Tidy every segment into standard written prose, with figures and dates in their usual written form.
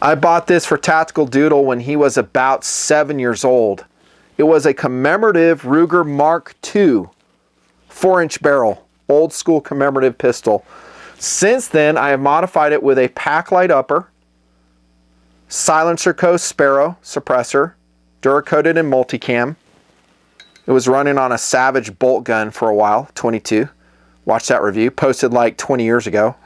I bought this for Tactical Doodle when he was about 7 years old. It was a commemorative Ruger Mark II 4-inch barrel, old school commemorative pistol. Since then, I have modified it with a backlight upper, silencer coast Sparrow suppressor, Duracoated and multicam. It was running on a Savage bolt gun for a while, 22. Watch that review, posted like 20 years ago.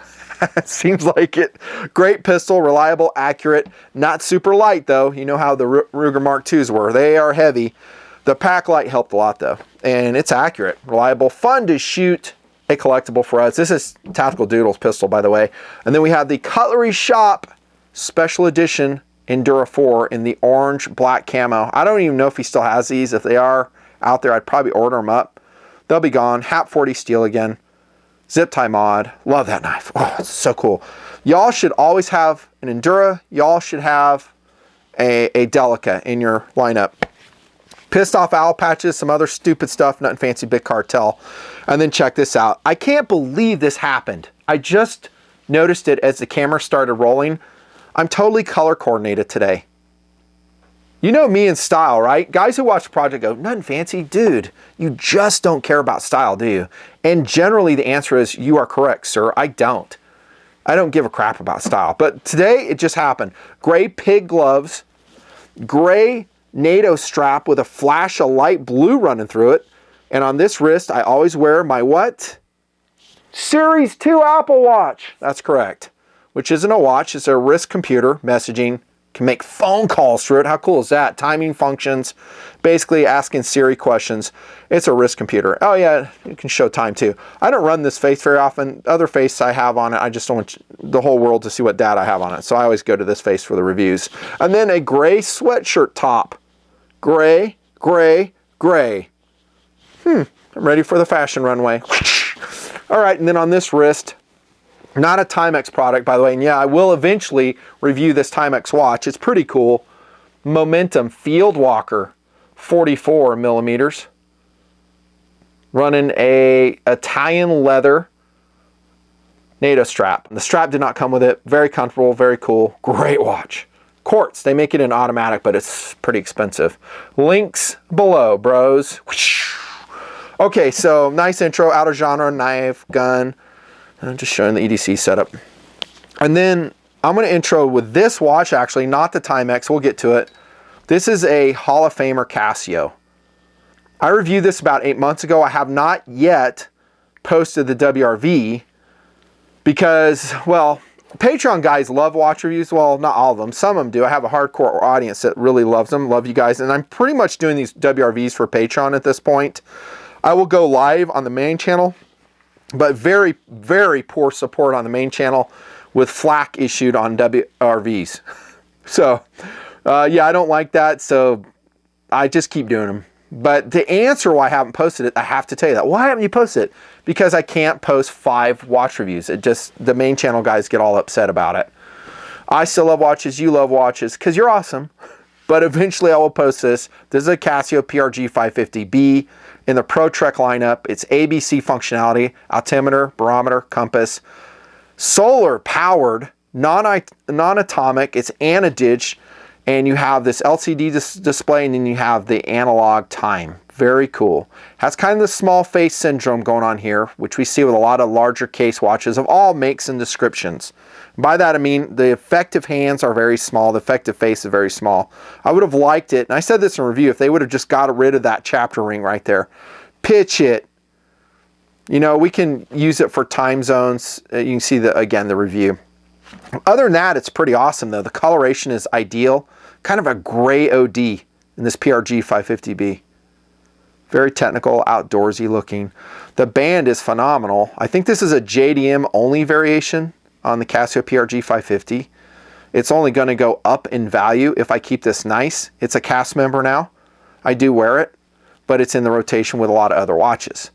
Seems like it. Great pistol, reliable, accurate, not super light though. You know how the Ruger Mark IIs were. They are heavy. The backlight helped a lot though. And it's accurate, reliable, fun to shoot, a collectible for us. This is Tactical Doodle's pistol, by the way. And then we have the Cutlery Shop Special Edition Endura 4 in the orange black camo. I don't even know if he still has these. If they are out there, I'd probably order them up. They'll be gone. Hap 40 steel again. Zip tie mod. Love that knife. Oh, it's so cool. Y'all should always have an Endura. Y'all should have a Delica in your lineup. Pissed off owl patches, some other stupid stuff, nothing fancy, big cartel. And then check this out. I can't believe this happened. I just noticed it as the camera started rolling. I'm totally color coordinated today. You know me and style, right? Guys who watch the project go, nothing fancy. Dude, you just don't care about style, do you? And generally the answer is, you are correct, sir. I don't. I don't give a crap about style. But today it just happened. Gray pig gloves, gray NATO strap with a flash of light blue running through it. And on this wrist, I always wear my what? Series 2 Apple Watch. That's correct. Which isn't a watch, it's a wrist computer, messaging, can make phone calls through it. How cool is that? Timing functions, basically asking Siri questions. It's a wrist computer. Oh yeah, you can show time too. I don't run this face very often. Other face I have on it, I just don't want the whole world to see what data I have on it. So I always go to this face for the reviews. And then a gray sweatshirt top. Gray, gray, gray. I'm ready for the fashion runway. All right, and then on this wrist, not a Timex product, by the way. And yeah, I will eventually review this Timex watch. It's pretty cool. Momentum Field Walker, 44 millimeters. Running a Italian leather NATO strap. The strap did not come with it. Very comfortable, very cool. Great watch. Quartz, they make it in automatic, but it's pretty expensive. Links below, bros. Okay, so nice intro, out of genre, knife, gun. I'm just showing the EDC setup. And then I'm going to intro with this watch, actually, not the Timex. We'll get to it. This is a Hall of Famer Casio. I reviewed this about 8 months ago. I have not yet posted the WRV because, well, Patreon guys love watch reviews. Well, not all of them. Some of them do. I have a hardcore audience that really loves them. Love you guys. And I'm pretty much doing these WRVs for Patreon at this point. I will go live on the main channel, but very, very poor support on the main channel with flack issued on WRVs. So, yeah, I don't like that. So I just keep doing them. But the answer why I haven't posted it, I have to tell you that. Why haven't you posted it? Because I can't post 5 watch reviews. It just, the main channel guys get all upset about it. I still love watches, you love watches, because you're awesome. But eventually I will post this. This is a Casio PRG 550B in the Pro Trek lineup. It's ABC functionality, altimeter, barometer, compass, solar powered, non-atomic, it's AnaDig, and you have this LCD display, and then you have the analog time. Very cool. Has kind of the small face syndrome going on here, which we see with a lot of larger case watches of all makes and descriptions. By that I mean the effective hands are very small, the effective face is very small. I would have liked it, and I said this in review, if they would have just got rid of that chapter ring right there. Pitch it. You know, we can use it for time zones. You can see, again, the review. Other than that, it's pretty awesome though. The coloration is ideal. Kind of a gray OD in this PRG 550B. Very technical, outdoorsy looking. The band is phenomenal. I think this is a JDM only variation on the Casio PRG 550. It's only going to go up in value if I keep this nice. It's a cast member now. I do wear it, but it's in the rotation with a lot of other watches.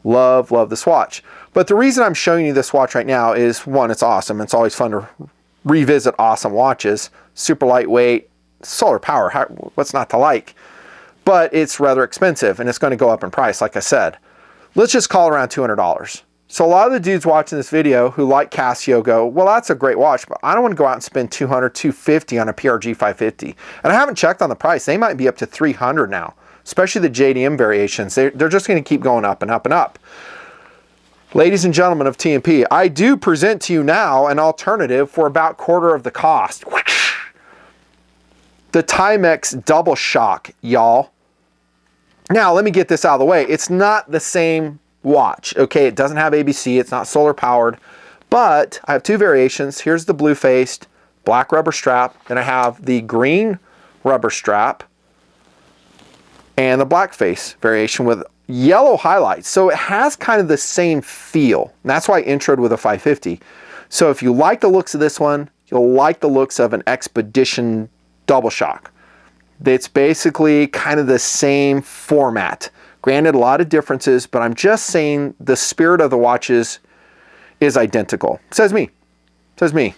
Love, love this watch. But the reason I'm showing you this watch right now is, one, it's awesome. It's always fun to revisit awesome watches. Super lightweight, solar power, what's not to like? But it's rather expensive, and it's going to go up in price, like I said. Let's just call it around $200. So a lot of the dudes watching this video who like Casio go, well, that's a great watch, but I don't want to go out and spend $200, $250 on a PRG 550. And I haven't checked on the price. They might be up to $300 now, especially the JDM variations. They're just going to keep going up and up and up. Ladies and gentlemen of TMP, I do present to you now an alternative for about quarter of the cost. The Timex Double Shock, y'all. Now, let me get this out of the way. It's not the same watch, okay? It doesn't have ABC, it's not solar powered, but I have two variations. Here's the blue faced black rubber strap, and I have the green rubber strap and the black face variation with yellow highlights. So it has kind of the same feel. And that's why I introed with a 550. So if you like the looks of this one, you'll like the looks of an Expedition Double Shock. It's basically kind of the same format. Granted, a lot of differences, but I'm just saying the spirit of the watches is identical. Says me. Says me.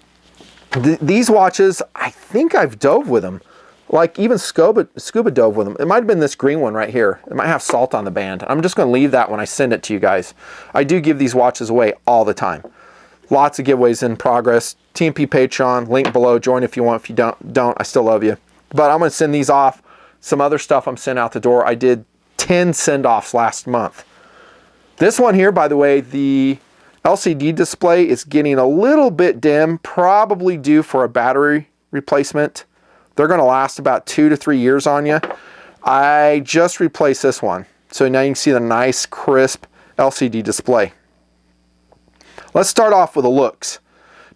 These watches, I think I've dove with them. Like even scuba dove with them. It might have been this green one right here. It might have salt on the band. I'm just going to leave that when I send it to you guys. I do give these watches away all the time. Lots of giveaways in progress. TMP Patreon, link below. Join if you want. If you don't, I still love you. But I'm going to send these off. Some other stuff I'm sending out the door. I did 10 send-offs last month. This one here, by the way, the LCD display is getting a little bit dim, probably due for a battery replacement. They're going to last about 2 to 3 years on you. I just replaced this one. So now you can see the nice, crisp LCD display. Let's start off with the looks.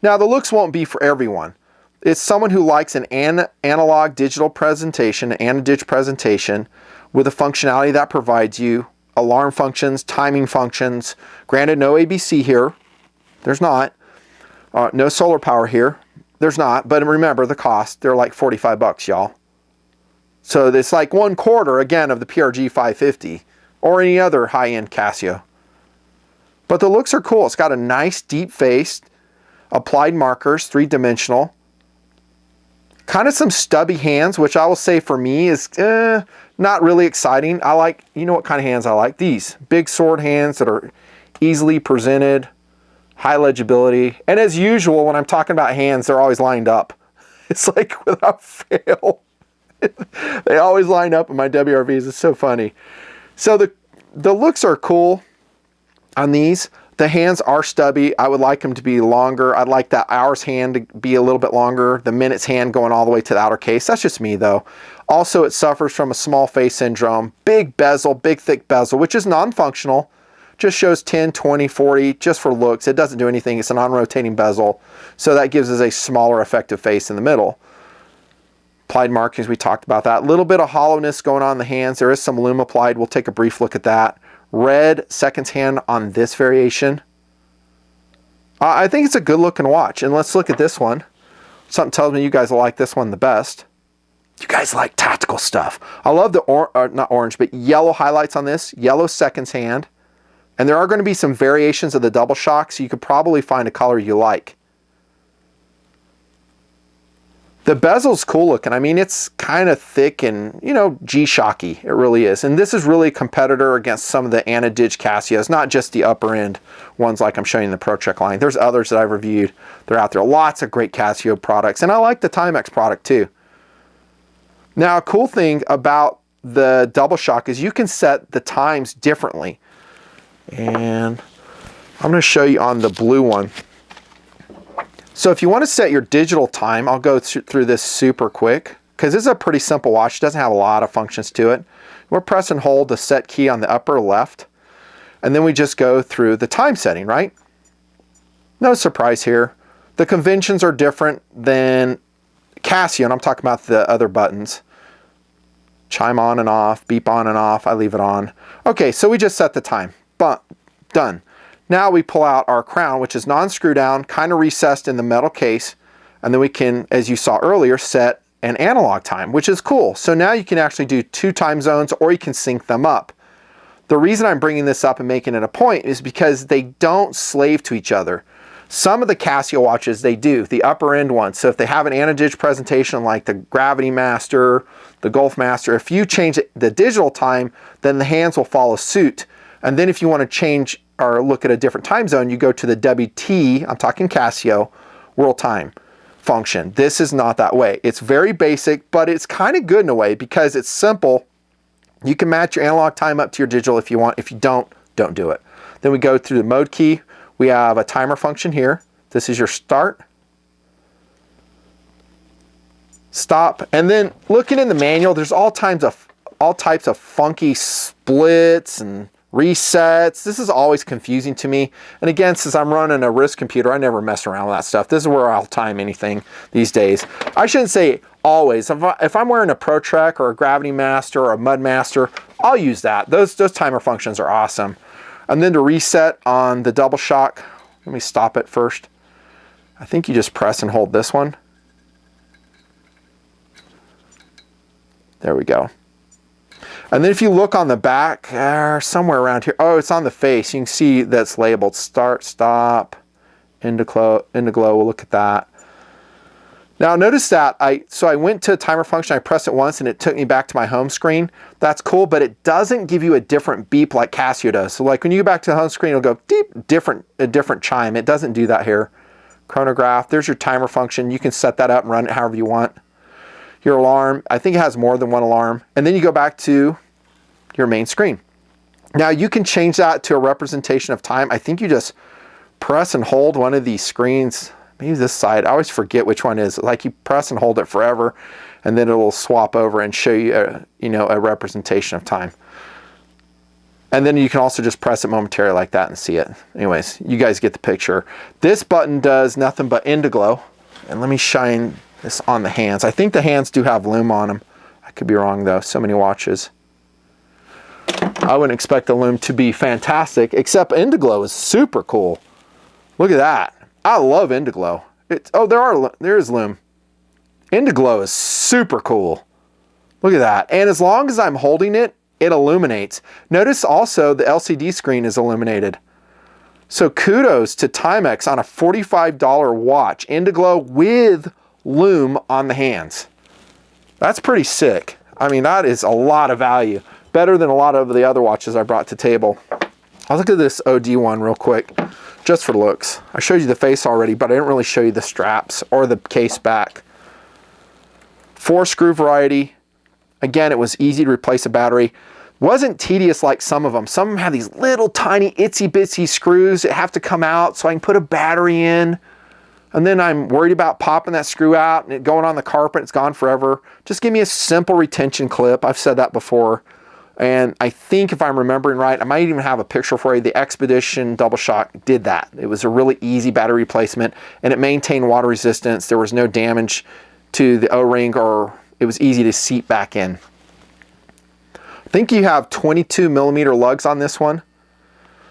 Now, the looks won't be for everyone. It's someone who likes an analog digital presentation, an AnaDig presentation, with a functionality that provides you alarm functions, timing functions. Granted, no ABC here. There's not. No solar power here. There's not. But remember the cost. They're like 45 bucks, y'all. So it's like 1/4, again, of the PRG 550 or any other high-end Casio. But the looks are cool. It's got a nice deep face, applied markers, 3-dimensional. Kind of some stubby hands, which I will say for me is not really exciting. I like, you know what kind of hands I like? These big sword hands that are easily presented, high legibility. And as usual, when I'm talking about hands, they're always lined up. It's like without fail. They always line up in my WRVs. It's so funny. So the looks are cool on these. The hands are stubby. I would like them to be longer. I'd like that hour's hand to be a little bit longer. The minute's hand going all the way to the outer case. That's just me though. Also, it suffers from a small face syndrome. Big bezel, big thick bezel, which is non-functional. Just shows 10, 20, 40, just for looks. It doesn't do anything. It's a non-rotating bezel. So that gives us a smaller effective face in the middle. Applied markings, we talked about that. A little bit of hollowness going on in the hands. There is some lume applied. We'll take a brief look at that. Red seconds hand on this variation. I think it's a good looking watch. And let's look at this one. Something tells me you guys will like this one the best. You guys like tactical stuff. I love the, not orange, but yellow highlights on this. Yellow seconds hand. And there are going to be some variations of the double shock, so you could probably find a color you like. The bezel's cool looking. I mean, it's kind of thick and, you know, G-shocky. It really is. And this is really a competitor against some of the AnaDig Casios, not just the upper end ones like I'm showing you in the ProCheck line. There's others that I've reviewed. They're out there. Lots of great Casio products. And I like the Timex product too. Now, a cool thing about the double shock is you can set the times differently. And I'm going to show you on the blue one. So if you want to set your digital time, I'll go through this super quick because this is a pretty simple watch. It doesn't have a lot of functions to it. We're press and hold the set key on the upper left. And then we just go through the time setting, right? No surprise here. The conventions are different than Casio, and I'm talking about the other buttons. Chime on and off, beep on and off, I leave it on. Okay, so we just set the time. Done. Now we pull out our crown, which is non-screw down, kind of recessed in the metal case. And then we can, as you saw earlier, set an analog time, which is cool. So now you can actually do 2 time zones or you can sync them up. The reason I'm bringing this up and making it a point is because they don't slave to each other. Some of the Casio watches, they do, the upper end ones. So if they have an AnaDig presentation like the Gravity Master, the Golf Master, if you change the digital time, then the hands will follow suit. And then if you want to change or look at a different time zone, you go to the WT, I'm talking Casio, world time function. This is not that way. It's very basic, but it's kind of good in a way because it's simple. You can match your analog time up to your digital if you want. If you don't do it. Then we go through the mode key. We have a timer function here. This is your start, stop, and then looking in the manual, there's all types of funky splits and resets. This is always confusing to me. And again, since I'm running a wrist computer, I never mess around with that stuff. This is where I'll time anything these days. I shouldn't say always. If I'm wearing a Pro Trek or a Gravity Master or a Mud Master, I'll use that. Those timer functions are awesome. And then to reset on the double shock, let me stop it first. I think you just press and hold this one. There we go. And then if you look on the back, somewhere around here, oh, it's on the face. You can see that's labeled start, stop, INDIGLO. We'll look at that. Now notice that I went to timer function, I pressed it once and it took me back to my home screen. That's cool, but it doesn't give you a different beep like Casio does. So like when you go back to the home screen, it'll go deep, a different chime. It doesn't do that here. Chronograph, there's your timer function. You can set that up and run it however you want. Your alarm, I think it has more than one alarm. And then you go back to your main screen. Now you can change that to a representation of time. I think you just press and hold one of these screens. Maybe this side, I always forget which one is. Like you press and hold it forever and then it'll swap over and show you a representation of time. And then you can also just press it momentarily like that and see it. Anyways, you guys get the picture. This button does nothing but INDIGLO. And let me shine this on the hands. I think the hands do have lume on them. I could be wrong though, so many watches. I wouldn't expect the lume to be fantastic, except INDIGLO is super cool. Look at that. I love INDIGLO. There is lume. INDIGLO is super cool. Look at that. And as long as I'm holding it, it illuminates. Notice also the LCD screen is illuminated. So kudos to Timex on a $45 watch. INDIGLO with lume on the hands. That's pretty sick. I mean, that is a lot of value. Better than a lot of the other watches I brought to table. I'll look at this OD one real quick, just for looks. I showed you the face already, but I didn't really show you the straps or the case back. 4-screw variety. Again, it was easy to replace a battery. Wasn't tedious like some of them. Some of them have these little tiny itsy bitsy screws that have to come out so I can put a battery in. And then I'm worried about popping that screw out and it going on the carpet, it's gone forever. Just give me a simple retention clip. I've said that before. And I think if I'm remembering right, I might even have a picture for you. The Expedition Double Shock did that. It was a really easy battery replacement and it maintained water resistance. There was no damage to the O-ring, or it was easy to seat back in. I think you have 22mm lugs on this one.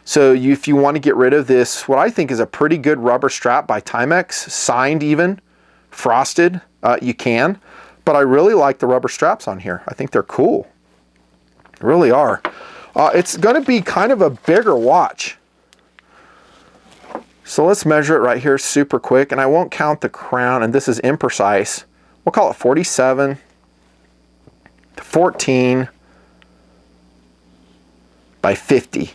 So if you want to get rid of this, what I think is a pretty good rubber strap by Timex, signed even, frosted, you can. But I really like the rubber straps on here. I think they're cool. They really are. It's going to be kind of a bigger watch. So let's measure it right here super quick. And I won't count the crown, and this is imprecise. We'll call it 47 to 14 by 50.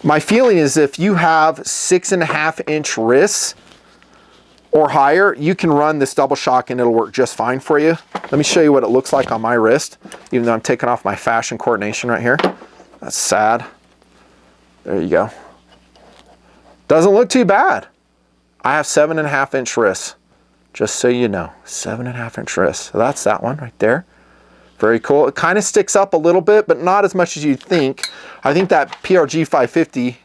My feeling is if you have 6.5-inch wrists or higher, you can run this double shock and it'll work just fine for you. Let me show you what it looks like on my wrist, even though I'm taking off my fashion coordination right here. That's sad. There you go. Doesn't look too bad. I have 7.5-inch wrists, just so you know. 7.5-inch wrists. So that's that one right there. Very cool. It kind of sticks up a little bit, but not as much as you'd think. I think that PRG 550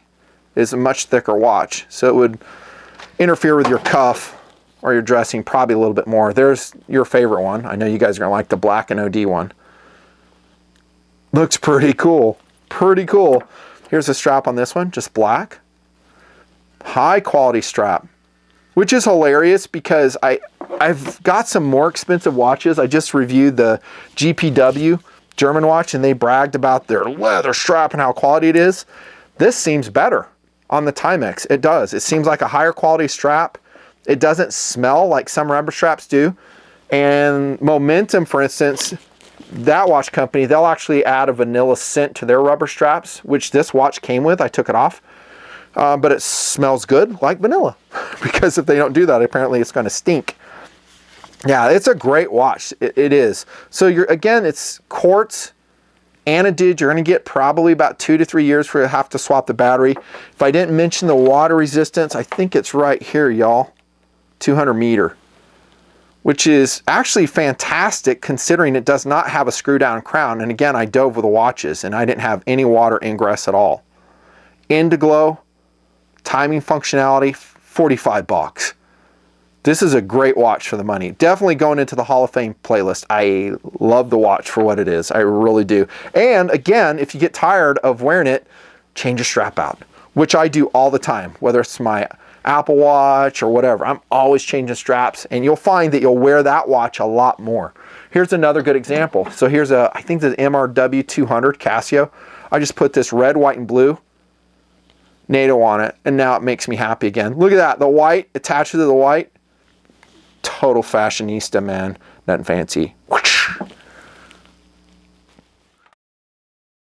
is a much thicker watch, so it would interfere with your cuff or your dressing probably a little bit more. There's your favorite one. I know you guys are gonna like the black and OD one. Looks pretty cool. Pretty cool. Here's the strap on this one, just black. High quality strap, which is hilarious because I've got some more expensive watches. I just reviewed the GPW German watch and they bragged about their leather strap and how quality it is. This seems better on the Timex. It does. It seems like a higher quality strap. It doesn't smell like some rubber straps do. And Momentum, for instance, that watch company, they'll actually add a vanilla scent to their rubber straps, which this watch came with. I took it off. But it smells good like vanilla because if they don't do that, apparently it's going to stink. Yeah, it's a great watch. It is. So again, it's quartz, AnaDig. You're going to get probably about 2 to 3 years for you to have to swap the battery. If I didn't mention the water resistance, I think it's right here, y'all. 200 meter, which is actually fantastic considering it does not have a screw down crown. And again, I dove with the watches and I didn't have any water ingress at all. INDIGLO, timing functionality, 45 bucks. This is a great watch for the money. Definitely going into the Hall of Fame playlist. I love the watch for what it is. I really do. And again, if you get tired of wearing it, change your strap out, which I do all the time, whether it's my Apple Watch or whatever. I'm always changing straps, and you'll find that you'll wear that watch a lot more. Here's another good example. So here's I think the MRW 200 Casio. I just put this red, white, and blue NATO on it, and now it makes me happy again. Look at that, the white attached to the white. Total fashionista, man. Nothing fancy. Whoosh.